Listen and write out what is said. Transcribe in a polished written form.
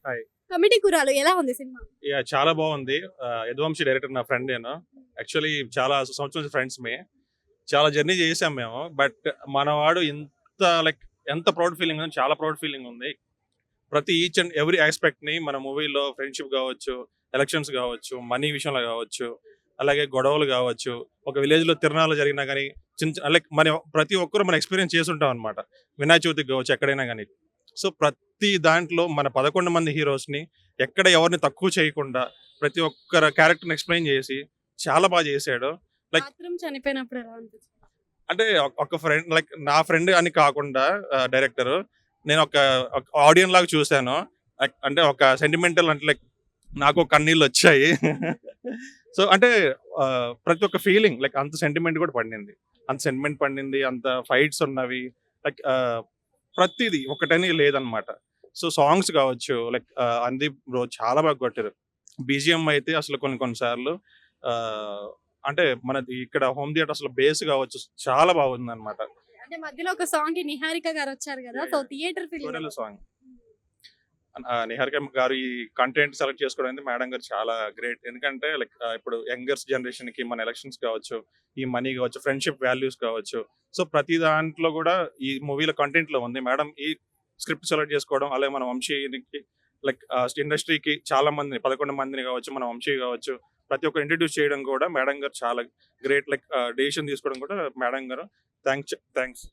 Hi. Committee కురాలు ఎలా ఉంది cinema? చాలా బాగుంది. యదువంశి డైరెక్టర్ నా ఫ్రెండ్ నేను. యాక్చువల్లీ చాలా సంవత్సరాల నుంచి ఫ్రెండ్స్‌మే. చాలా జర్నీ చేసాం మేము. బట్ మనవాడు ఇంత ఎంత ప్రౌడ్ ఫీలింగ్ ఉంది. చాలా ప్రౌడ్ ఫీలింగ్ ఉంది. ప్రతి ఈచ్ అండ్ ఎవ్రీ ఆస్పెక్ట్‌ని మన మూవీలో ఫ్రెండ్‌షిప్ కావచ్చు, ఎలక్షన్స్ కావచ్చు, మనీ విషయంలో కావచ్చు, అలాగే గొడవలు కావచ్చు, ఒక విలేజ్‌లో తిరణాలు జరిగినా గానీ, మన ప్రతి ఒక్కరు మనం ఎక్స్‌పీరియన్స్ చేసుంటాం అన్నమాట. వినాయక చవితికి కావచ్చు, ఎక్కడైనా గానీ. సో, ప్రతి దాంట్లో మన 11 మంది హీరోస్‌ని ఎక్కడ ఎవరిని తక్కువ చేయకుండా ప్రతి ఒక్కరి క్యారెక్టర్‌ని ఎక్స్‌ప్లెయిన్ చేసి చాలా చేసాడు. లైక్ పాత్రం చనిపోయినప్పుడు ఎలా అనిపించింది? అంటే ఒక ఫ్రెండ్ నా ఫ్రెండ్ అని కాకుండా డైరెక్టరు నేను ఒక ఆడియన్ లాగా చూసాను. అంటే ఒక సెంటిమెంటల్ అంటే నాకు కన్నీళ్ళొచ్చాయి. సో, అంటే ప్రతి ఒక్క ఫీలింగ్ అంత సెంటిమెంట్ కూడా పండింది. అంత సెంటిమెంట్ పండింది. అంత ఫైట్స్ ఉన్నవి. లైక్ ప్రతీది ఒకటని లేదనమాట. సో, సాంగ్స్ కావచ్చు అందీప్ బ్రో చాలా బాగా కొట్టారు. బీజీఎం అయితే అసలు కొన్ని కొన్ని సార్లు అంటే మనది ఇక్కడ హోమ్ థియేటర్ అసలు బేస్ కావచ్చు చాలా బాగుందనమాట. అంటే మధ్యలో ఒక సాంగ్ కి నిహారిక గారు వచ్చారు కదా, సో థియేటర్ ఫీల్. గొర్రెల సాంగ్. నిహారిక గారు ఈ కంటెంట్ సెలెక్ట్ చేసుకోవడం అనేది మేడం గారు చాలా గ్రేట్. ఎందుకంటే ఇప్పుడు యంగర్స్ జనరేషన్ కి మన ఎలక్షన్స్ కావచ్చు, ఈ మనీ కావచ్చు, ఫ్రెండ్షిప్ వాల్యూస్ కావచ్చు. సో, ప్రతి దాంట్లో కూడా ఈ మూవీలో కంటెంట్ లో ఉంది. మేడం ఈ స్క్రిప్ట్ సెలెక్ట్ చేసుకోవడం, అలాగే మన వంశీకి ఇండస్ట్రీకి చాలా మందిని 11 మందిని కావచ్చు, మన వంశీ కావచ్చు, ప్రతి ఒక్కరు ఇంట్రడ్యూస్ చేయడం కూడా మేడం గారు చాలా గ్రేట్. డెసిషన్ తీసుకోవడం కూడా మేడం గారు థ్యాంక్స్.